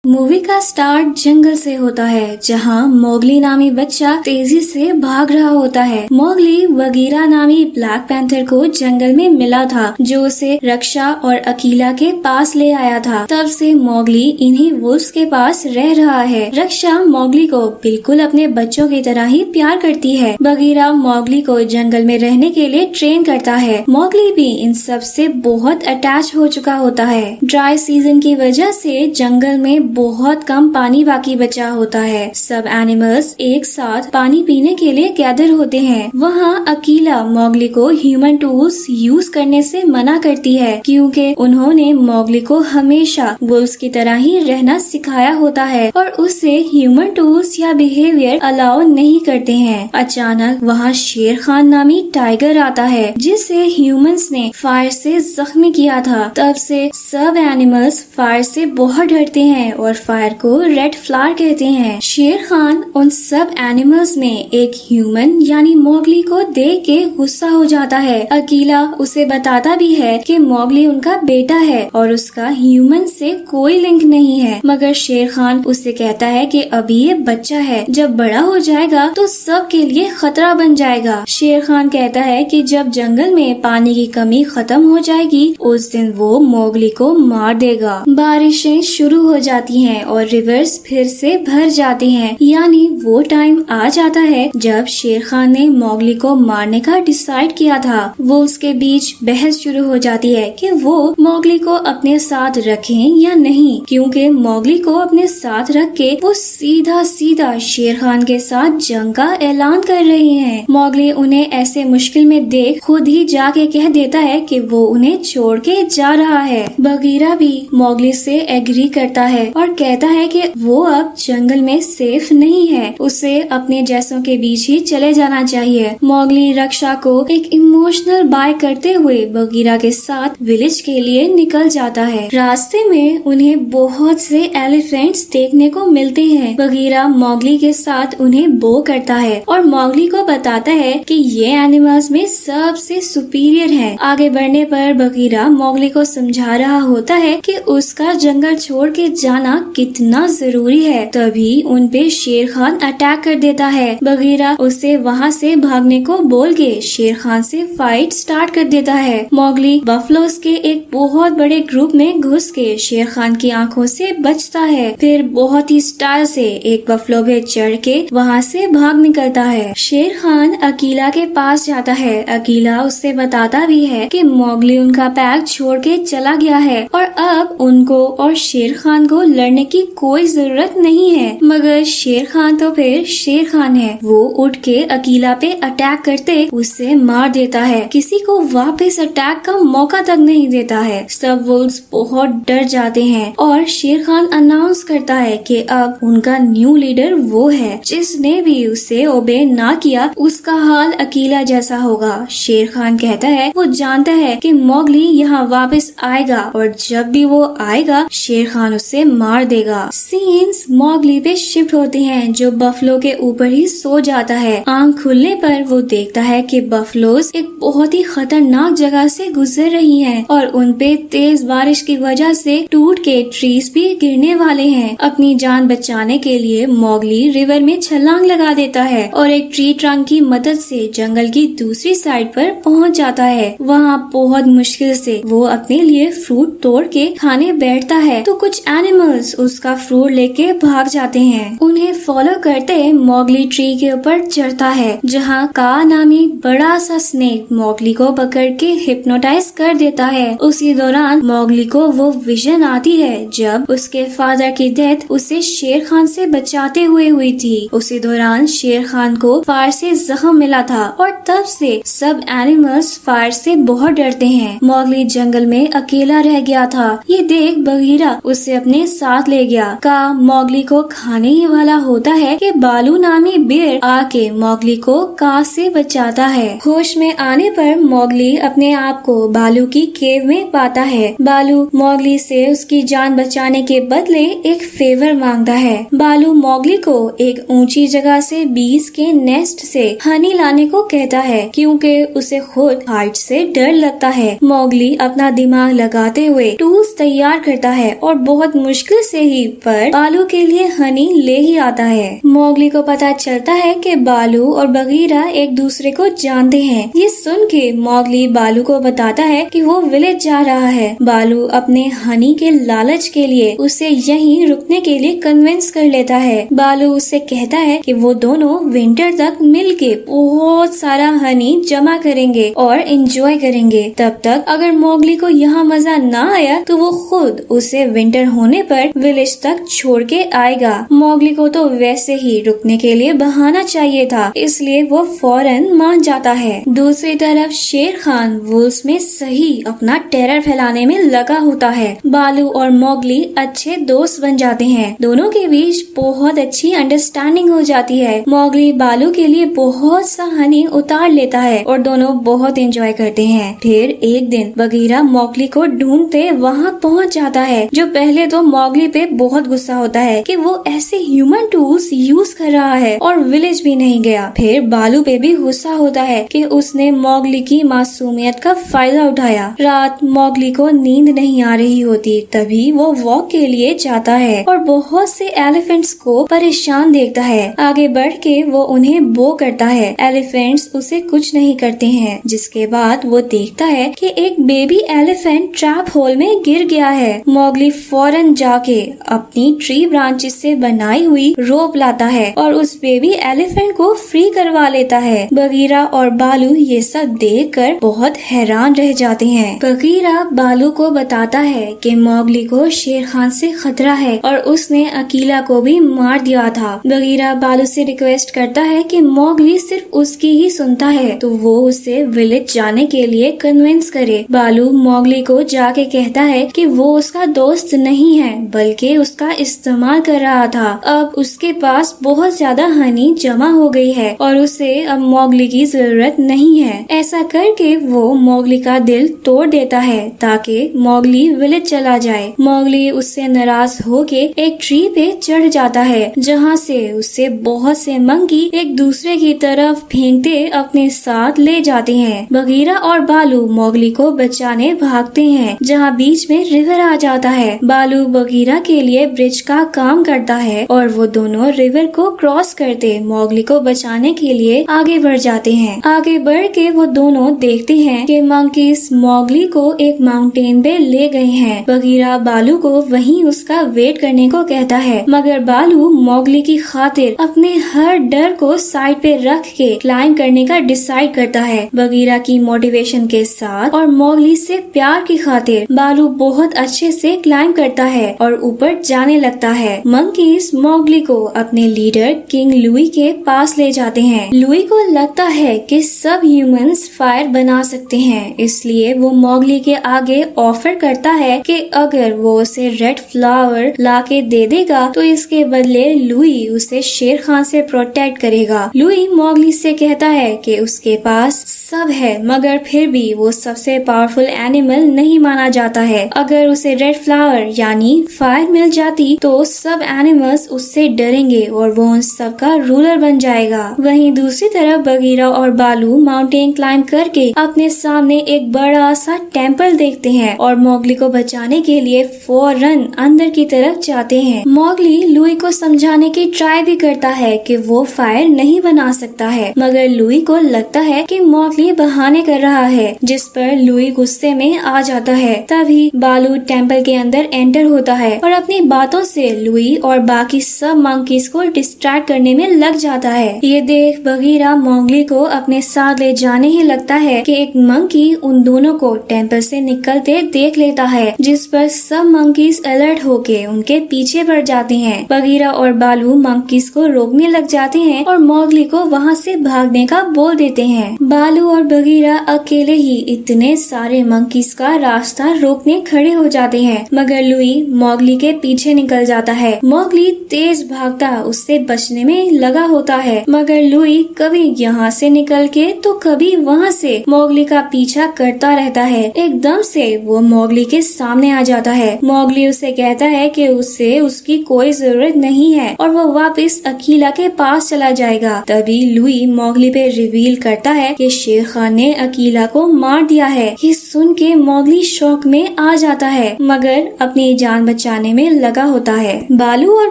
Movie का start जंगल से होता है जहां मोगली नामी बच्चा तेजी से भाग रहा होता है। मोगली बगीरा नामी ब्लैक पैंथर को जंगल में मिला था जो उसे रक्षा और अकीला के पास ले आया था। तब से मोगली इन्हीं वुल्फ्स के पास रह रहा है। रक्षा मोगली को बिल्कुल अपने बच्चों की तरह ही प्यार करती है। बगीरा मोगली को जंगल में रहने के लिए ट्रेन करता है। मोगली भी इन सब से बहुत अटैच हो चुका होता है। ड्राई सीजन की वजह से जंगल में बहुत कम पानी बाकी बचा होता है। सब एनिमल्स एक साथ पानी पीने के लिए गैदर होते हैं। वहाँ अकीला मोगली को ह्यूमन टूल्स यूज करने से मना करती है क्योंकि उन्होंने मोगली को हमेशा वुल्फ्स की तरह ही रहना सिखाया होता है और उसे ह्यूमन टूल्स या बिहेवियर अलाउ नहीं करते हैं। अचानक वहाँ शेर खान नामी टाइगर आता है जिसे ह्यूमंस ने फायर से जख्मी किया था। तब से सब एनिमल्स फायर से बहुत डरते हैं और फायर को रेड फ्लावर कहते हैं। शेर खान उन सब एनिमल्स में एक ह्यूमन यानी मोगली को देख के गुस्सा हो जाता है। अकीला उसे बताता भी है कि मोगली उनका बेटा है और उसका ह्यूमन से कोई लिंक नहीं है, मगर शेर खान उसे कहता है कि अभी ये बच्चा है, जब बड़ा हो जाएगा तो सब के लिए खतरा बन जाएगा। शेर खान कहता है कि जब जंगल में पानी की कमी खत्म हो जाएगी उस दिन वो मोगली को मार देगा। बारिशें शुरू हो जाती हैं और रिवर्स फिर से भर जाती हैं, यानी वो टाइम आ जाता है जब शेर खान ने मोगली को मारने का डिसाइड किया था। वुल्फ्स के बीच बहस शुरू हो जाती है कि वो मोगली को अपने साथ रखें या नहीं, क्योंकि मोगली को अपने साथ रख के वो सीधा सीधा शेर खान के साथ जंग का ऐलान कर रही हैं। मोगली उन्हें ऐसे मुश्किल में देख खुद ही जाके कह देता है कि वो उन्हें छोड़ के जा रहा है। बगीरा भी मोगली से एग्री करता है और कहता है कि वो अब जंगल में सेफ नहीं है, उसे अपने जैसों के बीच ही चले जाना चाहिए। मोगली रक्षा को एक इमोशनल बाय करते हुए बगीरा के साथ विलेज के लिए निकल जाता है। रास्ते में उन्हें बहुत से एलिफेंट्स देखने को मिलते हैं। बगीरा मोगली के साथ उन्हें बो करता है और मोगली को बताता है कि ये एनिमल्स में सबसे सुपीरियर है। आगे बढ़ने पर बगीरा मोगली को समझा रहा होता है कि उसका जंगल छोड़ के जाना कितना जरूरी है। तभी उन पे शेर खान अटैक कर देता है। बगीरा उसे वहाँ से भागने को बोल के शेर खान से फाइट स्टार्ट कर देता है। मोगली बफलोस के एक बहुत बड़े ग्रुप में घुस के शेर खान की आंखों से बचता है, फिर बहुत ही स्टाइल से एक बफलो पे चढ़ के वहाँ से भाग निकलता है। शेर खान अकीला के पास जाता है। अकीला उससे बताता भी है कि मोगली उनका पैक छोड़ के चला गया है और अब उनको और शेर खान को लड़ने की कोई जरूरत नहीं है, मगर शेर खान तो फिर शेर खान है। वो उठ के अकीला पे अटैक करते उसे मार देता है, किसी को वापस अटैक का मौका तक नहीं देता है। सब वुल्फ्स बहुत डर जाते हैं और शेर खान अनाउंस करता है कि अब उनका न्यू लीडर वो है, जिसने भी उसे ओबे ना किया उसका हाल अकीला जैसा होगा। शेर खान कहता है वो जानता है कि मोगली यहाँ वापस आएगा और जब भी वो आएगा शेर खान उसे मार देगा। सीन्स मोगली पे शिफ्ट होते हैं जो बफलो के ऊपर ही सो जाता है। आंख खुलने पर वो देखता है कि बफलोस एक बहुत ही खतरनाक जगह से गुजर रही हैं और उन पे तेज बारिश की वजह से टूट के ट्रीज भी गिरने वाले हैं। अपनी जान बचाने के लिए मोगली रिवर में छलांग लगा देता है और एक ट्री ट्रंक की मदद से जंगल की दूसरी साइड पर पहुंच जाता है। वहाँ बहुत मुश्किल से वो अपने लिए फ्रूट तोड़ के खाने बैठता है तो कुछ एनिमल्स उसका फ्रूट लेके भाग जाते हैं। उन्हें फॉलो करते मोगली ट्री के ऊपर चढ़ता है जहाँ का नामी बड़ा सा स्नेक मोगली को पकड़ के हिप्नोटाइज कर देता है। उसी दौरान मोगली को वो विजन आती है जब उसके फादर की डेथ उसे शेर खान से बचाते हुए हुई थी। उसी दौरान शेर खान को फायर से जख्म मिला था और तब से सब एनिमल्स फायर से बहुत डरते हैं। मोगली जंगल में अकेला रह गया था। ये देख बगीरा उसे अपने साथ ले गया। का मोगली को खाने ही वाला होता है कि बालू नामी बेर आके मोगली को का से बचाता है। होश में आने पर मोगली अपने आप को बालू की केव में पाता है। बालू मोगली से उसकी जान बचाने के बदले एक फेवर मांगता है। बालू मोगली को एक ऊंची जगह से बीज के नेस्ट से हनी लाने को कहता है क्योंकि उसे खुद हाइट से डर लगता है। मोगली अपना दिमाग लगाते हुए टूल्स तैयार करता है और बहुत मुश्किल मुश्किल से ही पर बालू के लिए हनी ले ही आता है। मोगली को पता चलता है कि बालू और बगीरा एक दूसरे को जानते हैं। ये सुन के मोगली बालू को बताता है कि वो विलेज जा रहा है। बालू अपने हनी के लालच के लिए उसे यहीं रुकने के लिए कन्विंस कर लेता है। बालू उससे कहता है कि वो दोनों विंटर तक मिलके बहुत सारा हनी जमा करेंगे और एंजॉय करेंगे। तब तक अगर मोगली को यहाँ मजा ना आया तो वो खुद उसे विंटर होने पर विलेज तक छोड़ के आएगा। मोगली को तो वैसे ही रुकने के लिए बहाना चाहिए था, इसलिए वो फौरन मान जाता है। दूसरी तरफ शेर खान वुल्स में सही अपना टेरर फैलाने में लगा होता है। बालू और मोगली अच्छे दोस्त बन जाते हैं। दोनों के बीच बहुत अच्छी अंडरस्टैंडिंग हो जाती है। मोगली बालू के लिए बहुत सा हनी उतार लेता है और दोनों बहुत एंजॉय करते हैं। फिर एक दिन बगीरा मोगली को ढूंढते वहाँ पहुँच जाता है, जो पहले तो मोगली पे बहुत गुस्सा होता है कि वो ऐसे ह्यूमन टूल्स यूज कर रहा है और विलेज भी नहीं गया। फिर बालू पे भी गुस्सा होता है कि उसने मोगली की मासूमियत का फायदा उठाया। रात मोगली को नींद नहीं आ रही होती, तभी वो वॉक के लिए जाता है और बहुत से एलिफेंट्स को परेशान देखता है। आगे बढ़ के वो उन्हें बो करता है। एलिफेंट्स उसे कुछ नहीं करते हैं। जिसके बाद वो देखता है कि एक बेबी एलिफेंट ट्रैप होल में गिर गया है। मोगली फौरन जाके अपनी ट्री ब्रांचेस से बनाई हुई रोप लाता है और उस बेबी एलिफेंट को फ्री करवा लेता है। बगीरा और बालू ये सब देखकर बहुत हैरान रह जाते हैं। बगीरा बालू को बताता है कि मोगली को शेर खान से खतरा है और उसने अकीला को भी मार दिया था। बगीरा बालू से रिक्वेस्ट करता है कि मोगली सिर्फ उसकी ही सुनता है तो वो उसे विलेज जाने के लिए कन्विंस करे। बालू मोगली को जाके कहता है कि वो उसका दोस्त नहीं है बल्कि उसका इस्तेमाल कर रहा था। अब उसके पास बहुत ज्यादा हनी जमा हो गई है और उसे अब मोगली की जरूरत नहीं है। ऐसा करके वो मोगली का दिल तोड़ देता है ताकि मोगली विलेज चला जाए। मोगली उससे नाराज होके एक ट्री पे चढ़ जाता है, जहाँ से उससे बहुत से मंकी एक दूसरे की तरफ फेंकते अपने साथ ले जाते हैं। बगीरा और बालू मोगली को बचाने भागते हैं, जहाँ बीच में रिवर आ जाता है। बालू बगीरा के लिए ब्रिज का काम करता है और वो दोनों रिवर को क्रॉस करते मोगली को बचाने के लिए आगे बढ़ जाते हैं। आगे बढ़ के वो दोनों देखते हैं कि मंकीज मोगली को एक माउंटेन पे ले गए हैं। बगीरा बालू को वहीं उसका वेट करने को कहता है, मगर बालू मोगली की खातिर अपने हर डर को साइड पे रख के क्लाइंब करने का डिसाइड करता है। बगीरा की मोटिवेशन के साथ और मोगली से प्यार की खातिर बालू बहुत अच्छे से क्लाइंब करता है और ऊपर जाने लगता है। मंकीज मोगली को अपने लीडर किंग लुई के पास ले जाते हैं। लुई को लगता है कि सब ह्यूमंस फायर बना सकते हैं, इसलिए वो मोगली के आगे ऑफर करता है कि अगर वो उसे रेड फ्लावर ला के दे देगा तो इसके बदले लुई उसे शेर खान से प्रोटेक्ट करेगा। लुई मोगली से कहता है कि उसके पास सब है, मगर फिर भी वो सबसे पावरफुल एनिमल नहीं माना जाता है। अगर उसे रेड फ्लावर यानी फायर मिल जाती तो सब एनिमल्स उससे डरेंगे और वो उन सब का रूलर बन जाएगा। वहीं दूसरी तरफ बगीरा और बालू माउंटेन क्लाइंब करके अपने सामने एक बड़ा सा टेम्पल देखते हैं और मोगली को बचाने के लिए फौरन अंदर की तरफ जाते हैं। मोगली लुई को समझाने की ट्राई भी करता है कि वो फायर नहीं बना सकता है, मगर लुई को लगता है कि मोगली बहाने कर रहा है, जिस पर लुई गुस्से में आ जाता है। तभी बालू टेम्पल के अंदर एंटर होता है और अपनी बातों से लुई और बाकी सब मंकीज को डिस्ट्रैक्ट करने में लग जाता है। ये देख बगीरा मोगली को अपने साथ ले जाने ही लगता है कि एक मंकी उन दोनों को टेम्पल से निकलते देख लेता है, जिस पर सब मंकीज अलर्ट होके उनके पीछे बढ़ जाते हैं। बगीरा और बालू मंकीज को रोकने लग जाते हैं और मोगली को वहाँ से भागने का बोल देते हैं। बालू और बगीरा अकेले ही इतने सारे मंकीज का रास्ता रोकने खड़े हो जाते हैं, मगर लुई मोगली के पीछे निकल जाता है। मोगली तेज भागता उससे बचने में लगा होता है, मगर लुई कभी यहाँ से निकल के तो कभी वहाँ से मोगली का पीछा करता रहता है। एकदम से वो मोगली के सामने आ जाता है। मोगली उसे कहता है कि उसे उसकी कोई जरूरत नहीं है और वो वापस अकीला के पास चला जाएगा। तभी लुई मोगली पे रिवील करता है कि शेर खान ने अकीला को मार दिया है। ये सुन के मोगली शौक में आ जाता है, मगर अपनी जान बचाने में लगा होता है। बालू और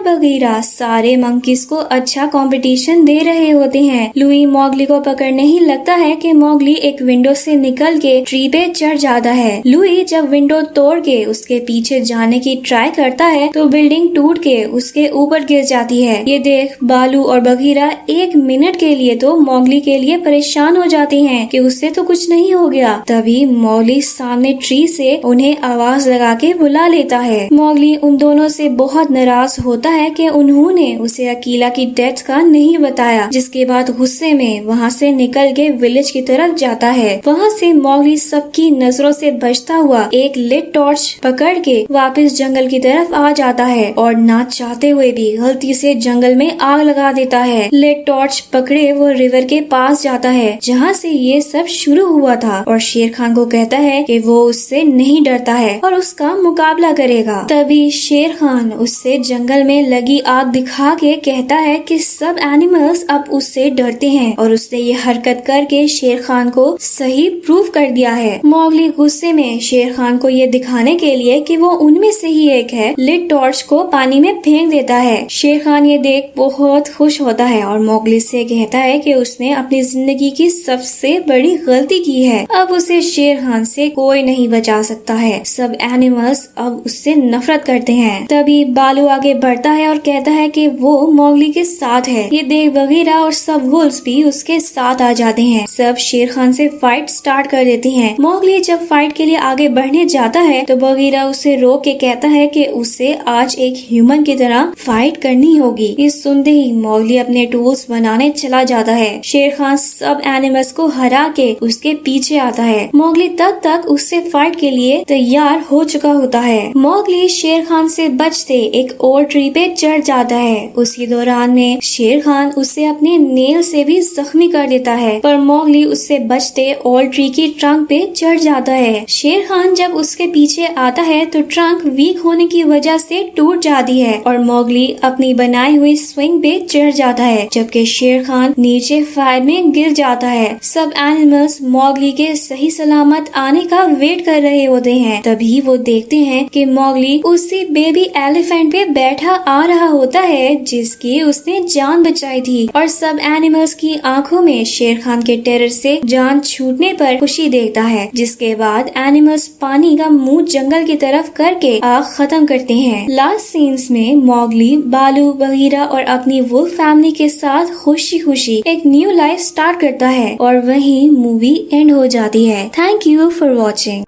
बगीरा सारे मंकीज को अच्छा कंपटीशन दे रहे होते हैं। लुई मोगली को पकड़ने ही लगता है कि मोगली एक विंडो से निकल के ट्री पे चढ़ जाता है। लुई जब विंडो तोड़ के उसके पीछे जाने की ट्राई करता है तो बिल्डिंग टूट के उसके ऊपर गिर जाती है। ये देख बालू और बगीरा एक मिनट के लिए तो मोगली के लिए परेशान हो जाते हैं कि उससे तो कुछ नहीं हो गया। तभी मोगली सामने ट्री से उन्हें आवाज लगा के बुला लेता है। मोगली उन दोनों से बहुत नाराज होता है कि उन्होंने उसे अकीला की डेथ का नहीं बताया, जिसके बाद गुस्से में वहाँ से निकल के विलेज की तरफ जाता है। वहाँ से मोगली सबकी नजरों से बचता हुआ एक लिट टॉर्च पकड़ के वापस जंगल की तरफ आ जाता है और ना चाहते हुए भी गलती से जंगल में आग लगा देता है। लिट टॉर्च पकड़े वो रिवर के पास जाता है जहाँ से ये सब शुरू हुआ था और शेर खान को कहता है कि वो उससे नहीं डरता है और उसका मुकाबला करेगा। तभी शेर खान उससे जंगल में लगी आग दिखा के कहता है कि सब एनिमल्स अब उससे डरते हैं और उसने ये हरकत करके शेर खान को सही प्रूव कर दिया है। मोगली गुस्से में शेर खान को ये दिखाने के लिए कि वो उनमें से ही एक है, लिट टॉर्च को पानी में फेंक देता है। शेर खान ये देख बहुत खुश होता है और मोगली से कहता है कि उसने अपनी जिंदगी की सबसे बड़ी गलती की है। अब उसे शेर खान से कोई नहीं बचा सकता है। सब एनिमल्स अब उससे नफरत करते हैं। तभी बालू आगे बढ़ता है और कहता है कि वो मोगली के साथ है। ये देख बगीरा और सब वुल्व्स भी उसके साथ आ जाते हैं। सब शेर खान से फाइट स्टार्ट कर देती हैं। मोगली जब फाइट के लिए आगे बढ़ने जाता है तो बगीरा उसे रोक के कहता है कि उसे आज एक ह्यूमन की तरह फाइट करनी होगी। ये सुनते ही मोगली अपने टूल्स बनाने चला जाता है। शेर खान सब एनिमल्स को हरा के उसके पीछे आता है। मोगली तब तक उससे फाइट के लिए तैयार हो चुका होता है। मोगली शेर खान से बचते एक और ट्री पे चढ़ जाता है। उसी दौरान में शेर खान उसे अपने नेल से भी जख्मी कर देता है, पर मोगली उससे बचते और ट्री की ट्रंक पे चढ़ जाता है। शेर खान जब उसके पीछे आता है तो ट्रंक वीक होने की वजह से टूट जाती है और मोगली अपनी बनाई हुई स्विंग पे चढ़ जाता है, जबकि शेर खान नीचे फायर में गिर जाता है। सब एनिमल्स मोगली के सही सलामत आने का वेट कर रहे होते हैं। तभी वो देखते हैं कि मोगली उसी बेबी एलिफेंट पे बैठा आ रहा होता है जिसकी उसने जान बचाई थी और सब एनिमल्स की आंखों में शेर खान के टेरर से जान छूटने पर खुशी देखता है। जिसके बाद एनिमल्स पानी का मुंह जंगल की तरफ करके आग खत्म करते हैं। लास्ट सीन्स में मोगली बालू बगीरा और अपनी वुल्फ फैमिली के साथ खुशी खुशी एक न्यू लाइफ स्टार्ट करता है और वहीं मूवी एंड हो जाती है। Thank you for watching.